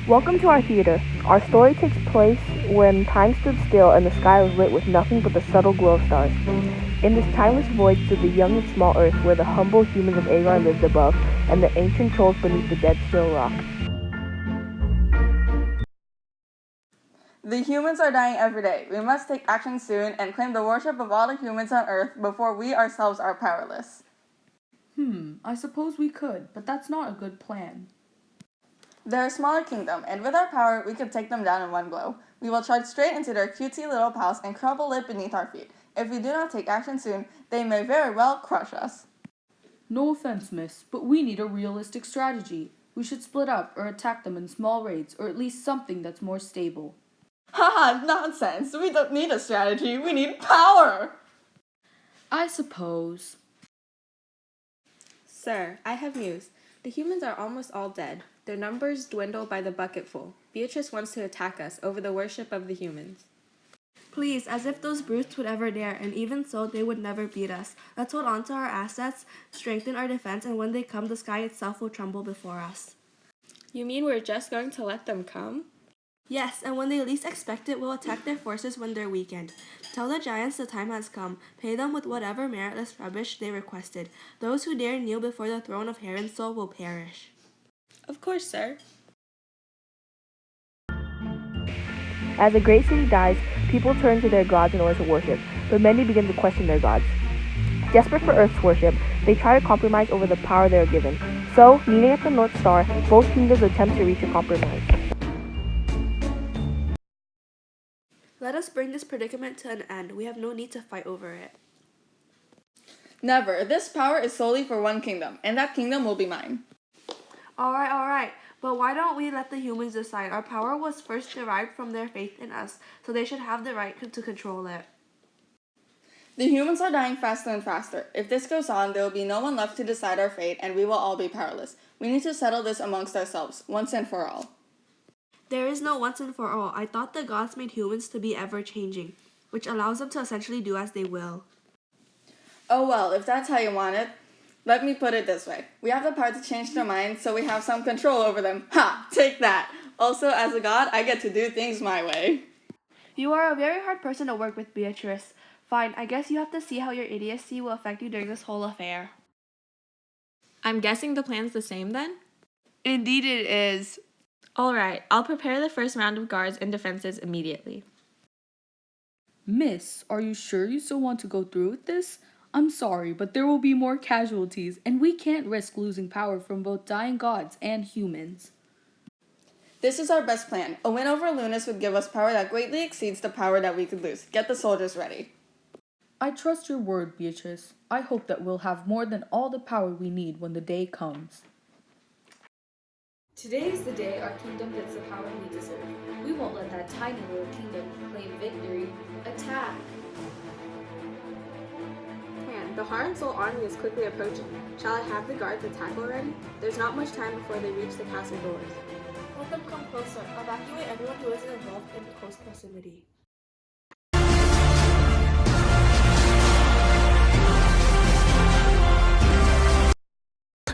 Welcome to our theater. Our story takes place when time stood still and the sky was lit with nothing but the subtle glow of stars. In this timeless void stood the young and small earth where the humble humans of Agar lived above, and the ancient trolls beneath the dead still rock. The humans are dying every day. We must take action soon and claim the worship of all the humans on Earth before we ourselves are powerless. I suppose we could, but that's not a good plan. They're a smaller kingdom, and with our power, we could take them down in one blow. We will charge straight into their cutesy little palace and crumble it beneath our feet. If we do not take action soon, they may very well crush us. No offense, miss, but we need a realistic strategy. We should split up or attack them in small raids, or at least something that's more stable. Haha, nonsense! We don't need a strategy, we need power! I suppose. Sir, I have news. The humans are almost all dead. Their numbers dwindle by the bucketful. Beatrice wants to attack us over the worship of the humans. Please, as if those brutes would ever dare, and even so, they would never beat us. Let's hold on to our assets, strengthen our defense, and when they come, the sky itself will tremble before us. You mean we're just going to let them come? Yes, and when they least expect it, we'll attack their forces when they're weakened. Tell the giants the time has come. Pay them with whatever meritless rubbish they requested. Those who dare kneel before the throne of Heron's soul will perish. Of course, sir. As a great city dies, people turn to their gods in order to worship, but many begin to question their gods. Desperate for Earth's worship, they try to compromise over the power they are given. So, meeting at the North Star, both kingdoms attempt to reach a compromise. Let us bring this predicament to an end. We have no need to fight over it. Never. This power is solely for one kingdom, and that kingdom will be mine. Alright. But why don't we let the humans decide? Our power was first derived from their faith in us, so they should have the right to control it. The humans are dying faster and faster. If this goes on, there will be no one left to decide our fate, and we will all be powerless. We need to settle this amongst ourselves, once and for all. There is no once and for all. I thought the gods made humans to be ever-changing, which allows them to essentially do as they will. Oh well, if that's how you want it. Let me put it this way. We have the power to change their minds, so we have some control over them. Ha! Take that! Also, as a god, I get to do things my way. You are a very hard person to work with, Beatrice. Fine, I guess you have to see how your idiocy will affect you during this whole affair. I'm guessing the plan's the same then? Indeed it is. Alright, I'll prepare the first round of guards and defenses immediately. Miss, are you sure you still want to go through with this? I'm sorry, but there will be more casualties, and we can't risk losing power from both dying gods and humans. This is our best plan. A win over Lunas would give us power that greatly exceeds the power that we could lose. Get the soldiers ready. I trust your word, Beatrice. I hope that we'll have more than all the power we need when the day comes. Today is the day our kingdom gets the power we deserve. We won't let that tiny little kingdom claim victory. Attack! Pan, the Heart and Soul army is quickly approaching. Shall I have the guards attack already? There's not much time before they reach the castle doors. Let them come closer. Evacuate everyone who isn't involved in close proximity.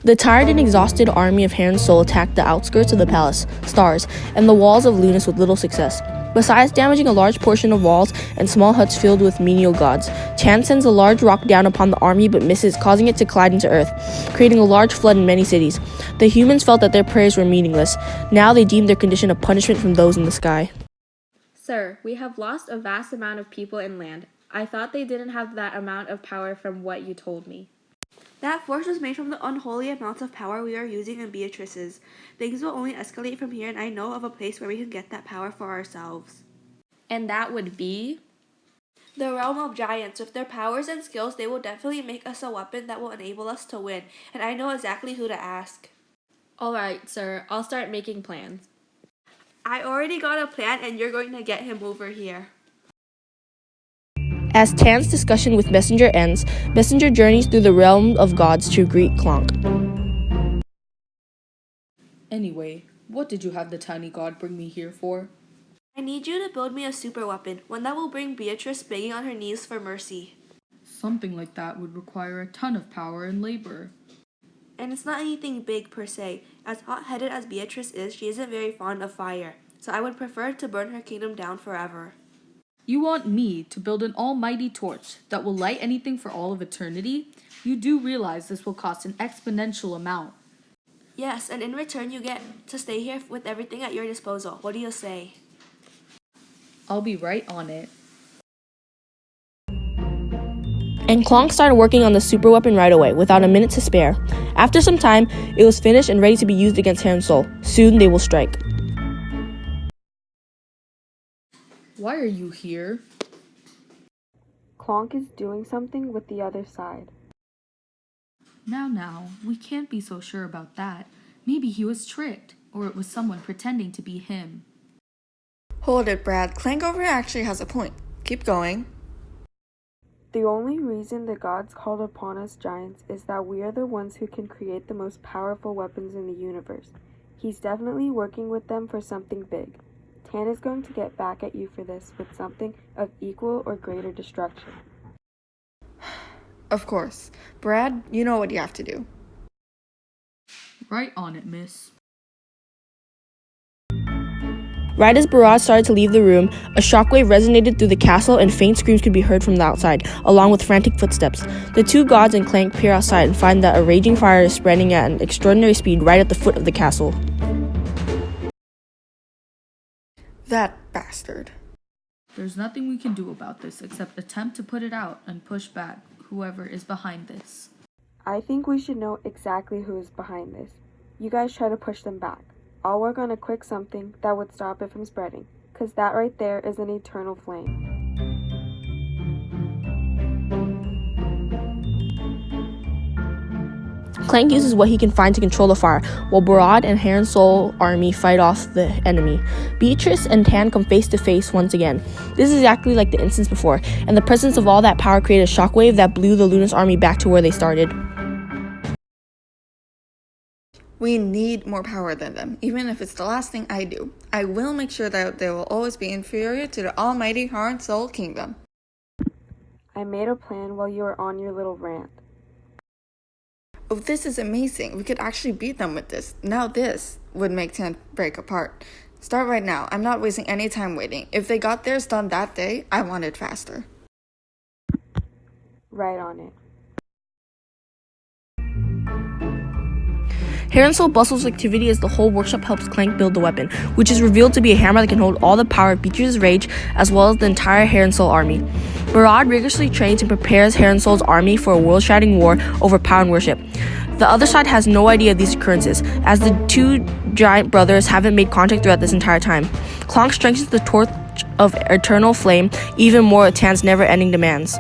The tired and exhausted army of Heron's Soul attacked the outskirts of the palace, stars, and the walls of Lunas with little success. Besides damaging a large portion of walls and small huts filled with menial gods, Chan sends a large rock down upon the army but misses, causing it to collide into earth, creating a large flood in many cities. The humans felt that their prayers were meaningless. Now they deemed their condition a punishment from those in the sky. Sir, we have lost a vast amount of people and land. I thought they didn't have that amount of power from what you told me. That force was made from the unholy amounts of power we are using in Beatrice's. Things will only escalate from here, and I know of a place where we can get that power for ourselves. And that would be? The realm of giants. With their powers and skills, they will definitely make us a weapon that will enable us to win, and I know exactly who to ask. Alright, sir, I'll start making plans. I already got a plan, and you're going to get him over here. As Tan's discussion with Messenger ends, Messenger journeys through the realm of gods to greet Clonk. Anyway, what did you have the tiny god bring me here for? I need you to build me a super weapon, one that will bring Beatrice begging on her knees for mercy. Something like that would require a ton of power and labor. And it's not anything big per se. As hot-headed as Beatrice is, she isn't very fond of fire, so I would prefer to burn her kingdom down forever. You want me to build an almighty torch that will light anything for all of eternity? You do realize this will cost an exponential amount. Yes, and in return you get to stay here with everything at your disposal. What do you say? I'll be right on it. And Clonk started working on the super weapon right away, without a minute to spare. After some time, it was finished and ready to be used against Heron Sol. Soon they will strike. Why are you here? Clonk is doing something with the other side. Now, we can't be so sure about that. Maybe he was tricked, or it was someone pretending to be him. Hold it, Brad. Clank over here actually has a point. Keep going. The only reason the gods called upon us giants is that we are the ones who can create the most powerful weapons in the universe. He's definitely working with them for something big. Tan is going to get back at you for this with something of equal or greater destruction. Of course. Brad, you know what you have to do. Right on it, miss. Right as Barad started to leave the room, a shockwave resonated through the castle and faint screams could be heard from the outside, along with frantic footsteps. The two gods and Clank peer outside and find that a raging fire is spreading at an extraordinary speed right at the foot of the castle. That bastard. There's nothing we can do about this except attempt to put it out and push back whoever is behind this. I think we should know exactly who is behind this. You guys try to push them back. I'll work on a quick something that would stop it from spreading, 'cause that right there is an eternal flame. Clank uses what he can find to control the fire, while Barad and Heron Sol army fight off the enemy. Beatrice and Tan come face to face once again. This is exactly like the instance before, and the presence of all that power created a shockwave that blew the Lunas army back to where they started. We need more power than them, even if it's the last thing I do. I will make sure that they will always be inferior to the almighty Heron Sol Kingdom. I made a plan while you were on your little rant. Oh, this is amazing. We could actually beat them with this. Now this would make Tan break apart. Start right now. I'm not wasting any time waiting. If they got theirs done that day, I want it faster. Right on it. Heron Sol bustles with activity as the whole workshop helps Clank build the weapon, which is revealed to be a hammer that can hold all the power of Beatrice's rage as well as the entire Heron Sol army. Barad rigorously trains and prepares Heron Sol's army for a world-shattering war over power and worship. The other side has no idea of these occurrences, as the two giant brothers haven't made contact throughout this entire time. Clonk strengthens the torch of eternal flame even more with Tan's never-ending demands.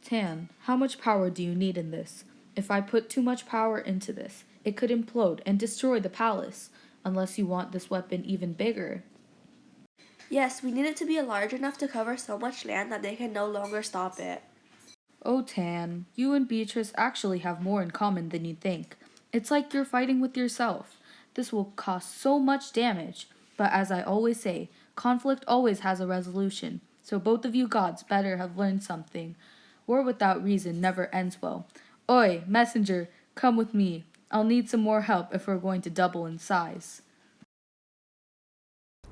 Tan, how much power do you need in this? If I put too much power into this, it could implode and destroy the palace, unless you want this weapon even bigger. Yes, we need it to be large enough to cover so much land that they can no longer stop it. Oh, Tan, you and Beatrice actually have more in common than you think. It's like you're fighting with yourself. This will cause so much damage, but as I always say, conflict always has a resolution, so both of you gods better have learned something. War without reason never ends well. Oi, messenger, come with me. I'll need some more help if we're going to double in size.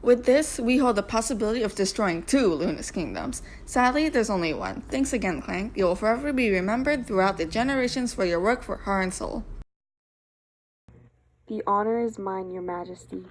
With this, we hold the possibility of destroying 2 Lunas kingdoms. Sadly, there's only one. Thanks again, Clank. You will forever be remembered throughout the generations for your work for Heron Sol. The honor is mine, your majesty.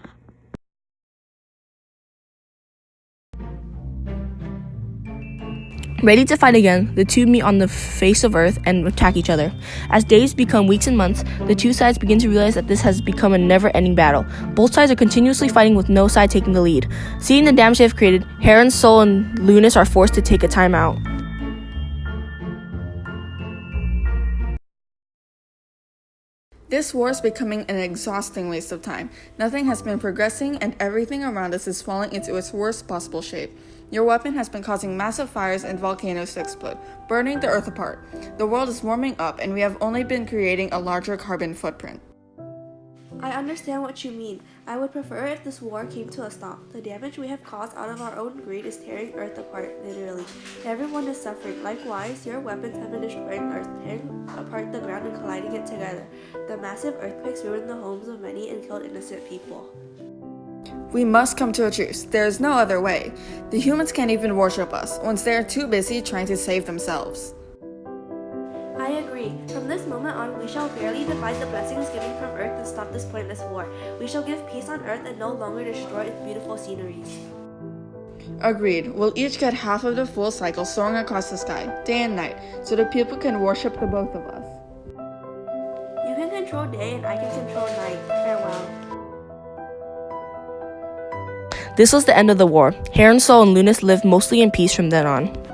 Ready to fight again, the two meet on the face of Earth and attack each other. As days become weeks and months, the two sides begin to realize that this has become a never-ending battle. Both sides are continuously fighting with no side taking the lead. Seeing the damage they have created, Heron Sol and Lunas are forced to take a timeout. This war is becoming an exhausting waste of time. Nothing has been progressing and everything around us is falling into its worst possible shape. Your weapon has been causing massive fires and volcanoes to explode, burning the earth apart. The world is warming up and we have only been creating a larger carbon footprint. I understand what you mean. I would prefer if this war came to a stop. The damage we have caused out of our own greed is tearing Earth apart, literally. Everyone is suffering. Likewise, your weapons have been destroying Earth, tearing apart the ground and colliding it together. The massive earthquakes ruined the homes of many and killed innocent people. We must come to a truce. There is no other way. The humans can't even worship us, once they are too busy trying to save themselves. I agree. From this moment on, we shall fairly divide the blessings given from Earth and stop this pointless war. We shall give peace on Earth and no longer destroy its beautiful sceneries. Agreed. We'll each get half of the full cycle soaring across the sky, day and night, so the people can worship the both of us. You can control day and I can control night. Farewell. This was the end of the war. Heron Sol and Lunas lived mostly in peace from then on.